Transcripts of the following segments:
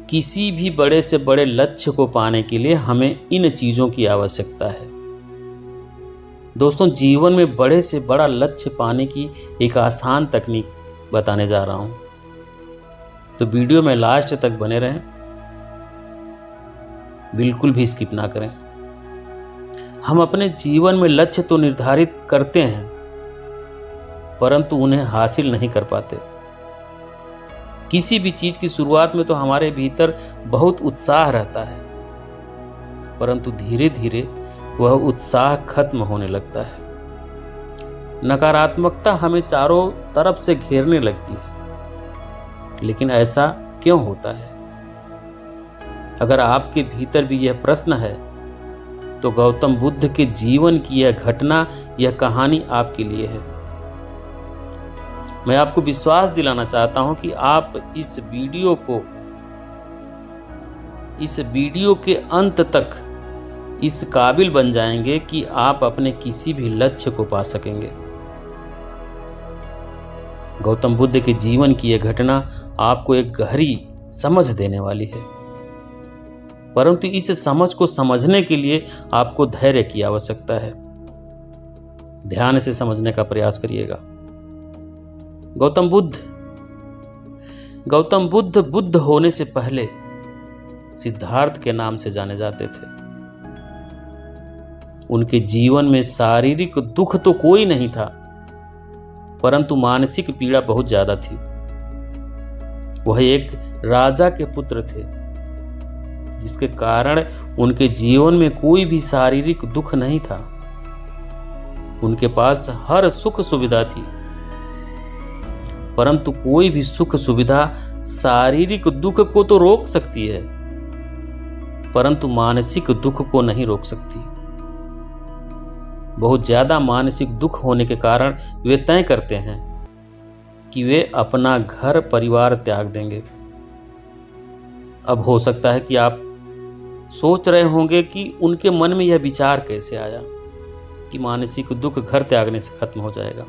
किसी भी बड़े से बड़े लक्ष्य को पाने के लिए हमें इन चीज़ों की आवश्यकता है। दोस्तों, जीवन में बड़े से बड़ा लक्ष्य पाने की एक आसान तकनीक बताने जा रहा हूं, तो वीडियो में लास्ट तक बने रहें, बिल्कुल भी स्किप ना करें। हम अपने जीवन में लक्ष्य तो निर्धारित करते हैं, परंतु उन्हें हासिल नहीं कर पाते। किसी भी चीज की शुरुआत में तो हमारे भीतर बहुत उत्साह रहता है, परंतु धीरे धीरे वह उत्साह खत्म होने लगता है। नकारात्मकता हमें चारों तरफ से घेरने लगती है। लेकिन ऐसा क्यों होता है? अगर आपके भीतर भी यह प्रश्न है, तो गौतम बुद्ध के जीवन की यह घटना, यह कहानी आपके लिए है। मैं आपको विश्वास दिलाना चाहता हूं कि आप इस वीडियो के अंत तक इस काबिल बन जाएंगे कि आप अपने किसी भी लक्ष्य को पा सकेंगे। गौतम बुद्ध के जीवन की यह घटना आपको एक गहरी समझ देने वाली है, परंतु इस समझ को समझने के लिए आपको धैर्य की आवश्यकता है। ध्यान से समझने का प्रयास करिएगा। गौतम बुद्ध बुद्ध होने से पहले सिद्धार्थ के नाम से जाने जाते थे। उनके जीवन में शारीरिक दुख तो कोई नहीं था, परंतु मानसिक पीड़ा बहुत ज्यादा थी। वह एक राजा के पुत्र थे, जिसके कारण उनके जीवन में कोई भी शारीरिक दुख नहीं था। उनके पास हर सुख सुविधा थी, परंतु कोई भी सुख सुविधा शारीरिक दुख को तो रोक सकती है, परंतु मानसिक दुख को नहीं रोक सकती। बहुत ज्यादा मानसिक दुख होने के कारण वे तय करते हैं कि वे अपना घर परिवार त्याग देंगे। अब हो सकता है कि आप सोच रहे होंगे कि उनके मन में यह विचार कैसे आया कि मानसिक दुख घर त्यागने से खत्म हो जाएगा।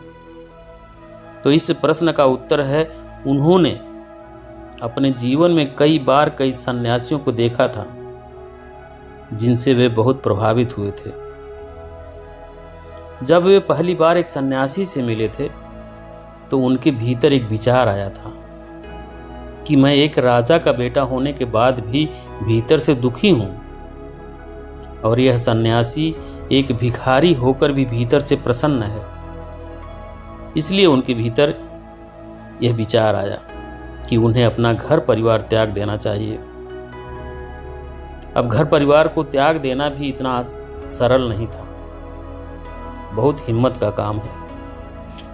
तो इस प्रश्न का उत्तर है, उन्होंने अपने जीवन में कई बार कई सन्यासियों को देखा था, जिनसे वे बहुत प्रभावित हुए थे। जब वे पहली बार एक सन्यासी से मिले थे, तो उनके भीतर एक विचार आया था कि मैं एक राजा का बेटा होने के बाद भी भीतर से दुखी हूं, और यह सन्यासी एक भिखारी होकर भी भीतर से प्रसन्न है। इसलिए उनके भीतर यह विचार आया कि उन्हें अपना घर परिवार त्याग देना चाहिए। अब घर परिवार को त्याग देना भी इतना सरल नहीं था, बहुत हिम्मत का काम है।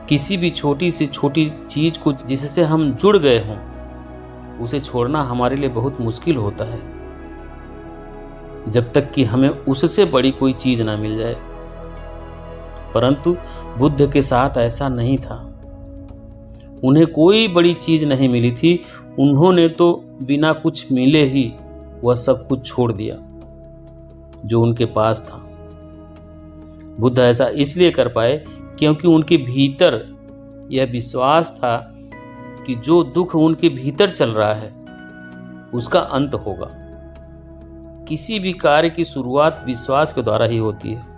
किसी भी छोटी से छोटी चीज को जिससे हम जुड़ गए हों, उसे छोड़ना हमारे लिए बहुत मुश्किल होता है, जब तक कि हमें उससे बड़ी कोई चीज ना मिल जाए। परंतु बुद्ध के साथ ऐसा नहीं था। उन्हें कोई बड़ी चीज नहीं मिली थी। उन्होंने तो बिना कुछ मिले ही वह सब कुछ छोड़ दिया जो उनके पास था। बुद्ध ऐसा इसलिए कर पाए क्योंकि उनके भीतर यह विश्वास था कि जो दुख उनके भीतर चल रहा है, उसका अंत होगा। किसी भी कार्य की शुरुआत विश्वास के द्वारा ही होती है।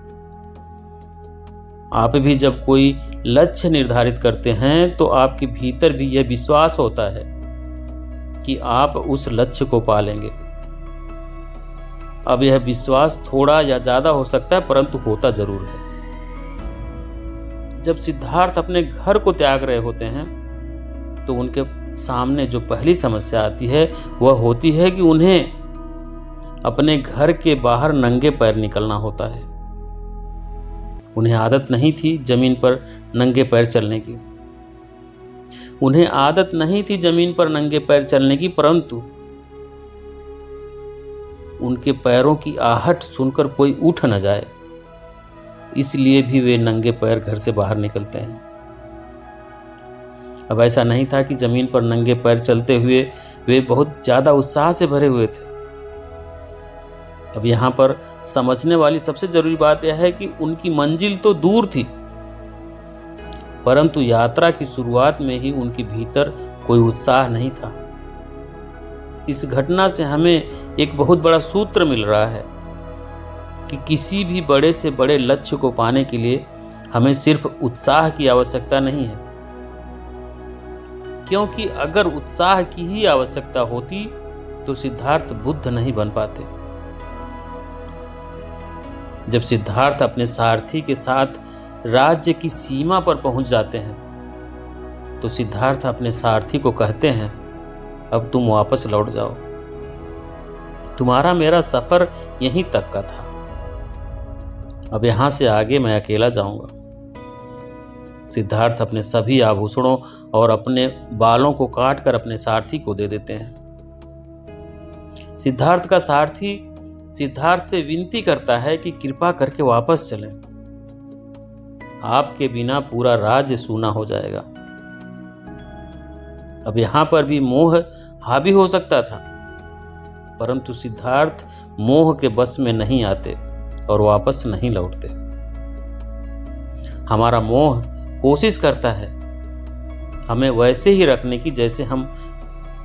आप भी जब कोई लक्ष्य निर्धारित करते हैं, तो आपके भीतर भी यह विश्वास होता है कि आप उस लक्ष्य को पा लेंगे। अब यह विश्वास थोड़ा या ज्यादा हो सकता है, परंतु होता जरूर है। जब सिद्धार्थ अपने घर को त्याग रहे होते हैं, तो उनके सामने जो पहली समस्या आती है, वह होती है कि उन्हें अपने घर के बाहर नंगे पैर निकलना होता है। उन्हें आदत नहीं थी जमीन पर नंगे पैर चलने की। परंतु उनके पैरों की आहट सुनकर कोई उठ न जाए, इसलिए भी वे नंगे पैर घर से बाहर निकलते हैं। अब ऐसा नहीं था कि जमीन पर नंगे पैर चलते हुए वे बहुत ज्यादा उत्साह से भरे हुए थे। अब यहाँ पर समझने वाली सबसे जरूरी बात यह है कि उनकी मंजिल तो दूर थी, परंतु यात्रा की शुरुआत में ही उनके भीतर कोई उत्साह नहीं था। इस घटना से हमें एक बहुत बड़ा सूत्र मिल रहा है कि किसी भी बड़े से बड़े लक्ष्य को पाने के लिए हमें सिर्फ उत्साह की आवश्यकता नहीं है, क्योंकि अगर उत्साह की ही आवश्यकता होती तो सिद्धार्थ बुद्ध नहीं बन पाते। जब सिद्धार्थ अपने सारथी के साथ राज्य की सीमा पर पहुंच जाते हैं तो सिद्धार्थ अपने सारथी को कहते हैं, अब तुम वापस लौट जाओ, तुम्हारा मेरा सफर यहीं तक का था, अब यहां से आगे मैं अकेला जाऊंगा। सिद्धार्थ अपने सभी आभूषणों और अपने बालों को काटकर अपने सारथी को दे देते हैं। सिद्धार्थ का सारथी सिद्धार्थ से विनती करता है कि कृपा करके वापस चलें, आपके बिना पूरा राज्य सूना हो जाएगा। अब यहां पर भी मोह हावी हो सकता था, परंतु सिद्धार्थ मोह के बस में नहीं आते और वापस नहीं लौटते। हमारा मोह कोशिश करता है हमें वैसे ही रखने की जैसे हम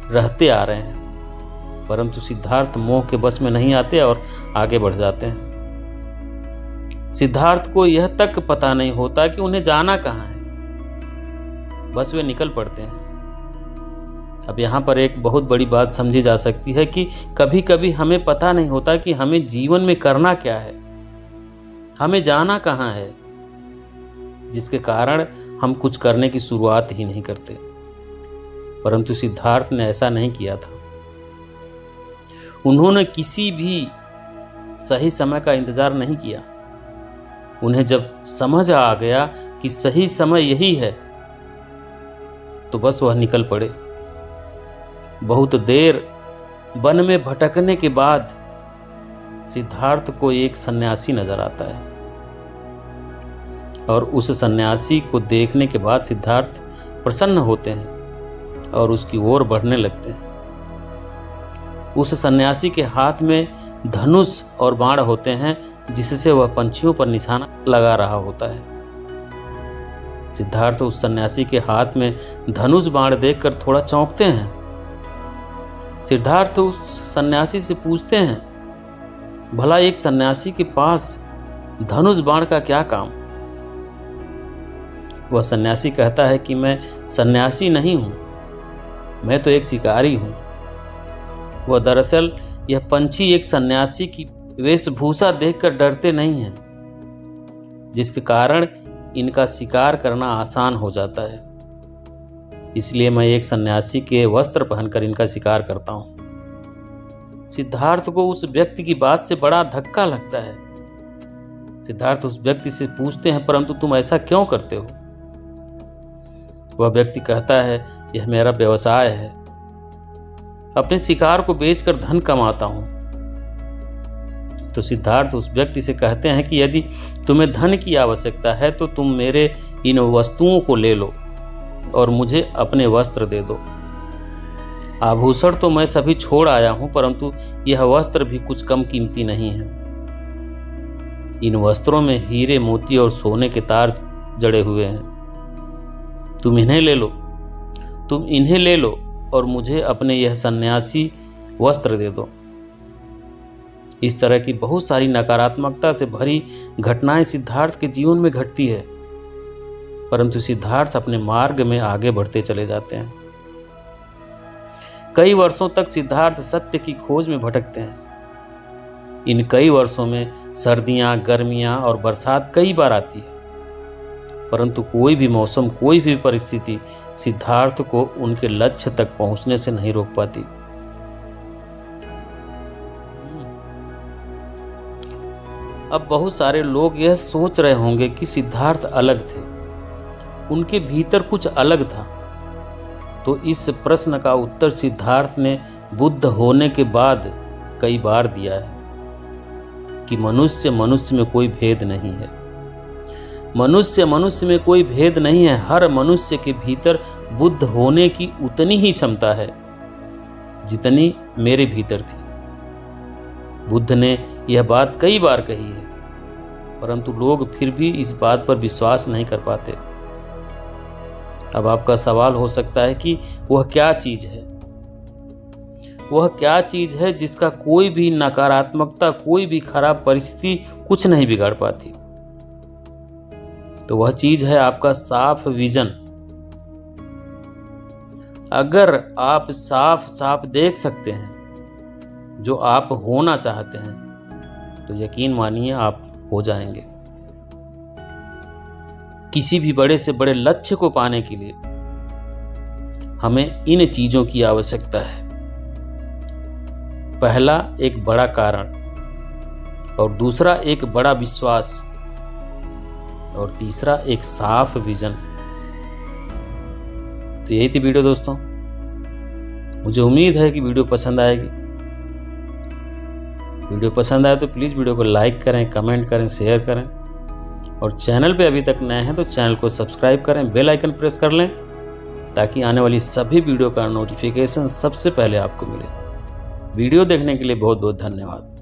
रहते आ रहे हैं, परंतु सिद्धार्थ मोह के बस में नहीं आते और आगे बढ़ जाते हैं। सिद्धार्थ को यह तक पता नहीं होता कि उन्हें जाना कहां है, बस वे निकल पड़ते हैं। अब यहां पर एक बहुत बड़ी बात समझी जा सकती है कि कभी कभी हमें पता नहीं होता कि हमें जीवन में करना क्या है, हमें जाना कहां है, जिसके कारण हम कुछ करने की शुरुआत ही नहीं करते। परंतु सिद्धार्थ ने ऐसा नहीं किया था। उन्होंने किसी भी सही समय का इंतजार नहीं किया। उन्हें जब समझ आ गया कि सही समय यही है तो बस वह निकल पड़े। बहुत देर वन में भटकने के बाद सिद्धार्थ को एक सन्यासी नजर आता है और उस सन्यासी को देखने के बाद सिद्धार्थ प्रसन्न होते हैं और उसकी ओर बढ़ने लगते हैं। उस सन्यासी के हाथ में धनुष और बाण होते हैं जिससे वह पंछियों पर निशाना लगा रहा होता है। सिद्धार्थ उस सन्यासी के हाथ में धनुष बाण देखकर थोड़ा चौंकते हैं। सिद्धार्थ उस सन्यासी से पूछते हैं, भला एक सन्यासी के पास धनुष बाण का क्या काम? वह सन्यासी कहता है कि मैं सन्यासी नहीं हूं, मैं तो एक शिकारी हूं। वह दरअसल यह पंछी एक सन्यासी की वेशभूषा देखकर डरते नहीं हैं, जिसके कारण इनका शिकार करना आसान हो जाता है। इसलिए मैं एक सन्यासी के वस्त्र पहनकर इनका शिकार करता हूं। सिद्धार्थ को उस व्यक्ति की बात से बड़ा धक्का लगता है। सिद्धार्थ उस व्यक्ति से पूछते हैं, परंतु तुम ऐसा क्यों करते हो? वह व्यक्ति कहता है, यह मेरा व्यवसाय है, अपने शिकार को बेचकर धन कमाता हूं। तो सिद्धार्थ उस व्यक्ति से कहते हैं कि यदि तुम्हें धन की आवश्यकता है तो तुम मेरे इन वस्तुओं को ले लो और मुझे अपने वस्त्र दे दो। आभूषण तो मैं सभी छोड़ आया हूं, परंतु यह वस्त्र भी कुछ कम कीमती नहीं है। इन वस्त्रों में हीरे, मोती और सोने के तार जड़े हुए हैं। तुम इन्हें ले लो और मुझे अपने यह सन्यासी वस्त्र दे दो। इस तरह की बहुत सारी नकारात्मकता से भरी घटनाएं सिद्धार्थ के जीवन में घटती है, परंतु सिद्धार्थ अपने मार्ग में आगे बढ़ते चले जाते हैं। कई वर्षों तक सिद्धार्थ सत्य की खोज में भटकते हैं। इन कई वर्षों में सर्दियां, गर्मियां और बरसात कई बार आती है, परंतु कोई भी मौसम, कोई भी परिस्थिति सिद्धार्थ को उनके लक्ष्य तक पहुंचने से नहीं रोक पाती। अब बहुत सारे लोग यह सोच रहे होंगे कि सिद्धार्थ अलग थे, उनके भीतर कुछ अलग था। तो इस प्रश्न का उत्तर सिद्धार्थ ने बुद्ध होने के बाद कई बार दिया है कि मनुष्य में कोई भेद नहीं है। मनुष्य में कोई भेद नहीं है। हर मनुष्य के भीतर बुद्ध होने की उतनी ही क्षमता है जितनी मेरे भीतर थी। बुद्ध ने यह बात कई बार कही है, परंतु लोग फिर भी इस बात पर विश्वास नहीं कर पाते। अब आपका सवाल हो सकता है कि वह क्या चीज है? वह क्या चीज़ है जिसका कोई भी नकारात्मकता, कोई भी खराब परिस्थिति कुछ नहीं बिगाड़ पाती। तो वह चीज़ है आपका साफ विजन। अगर आप साफ साफ देख सकते हैं जो आप होना चाहते हैं तो यकीन मानिए आप हो जाएंगे। किसी भी बड़े से बड़े लक्ष्य को पाने के लिए हमें इन चीजों की आवश्यकता है। पहला एक बड़ा कारण, और दूसरा एक बड़ा विश्वास, और तीसरा एक साफ विजन। तो यही थी वीडियो दोस्तों। मुझे उम्मीद है कि वीडियो पसंद आएगी। वीडियो पसंद आए तो प्लीज़ वीडियो को लाइक करें, कमेंट करें, शेयर करें, और चैनल पे अभी तक नए हैं तो चैनल को सब्सक्राइब करें, बेल आइकन प्रेस कर लें ताकि आने वाली सभी वीडियो का नोटिफिकेशन सबसे पहले आपको मिले। वीडियो देखने के लिए बहुत बहुत धन्यवाद।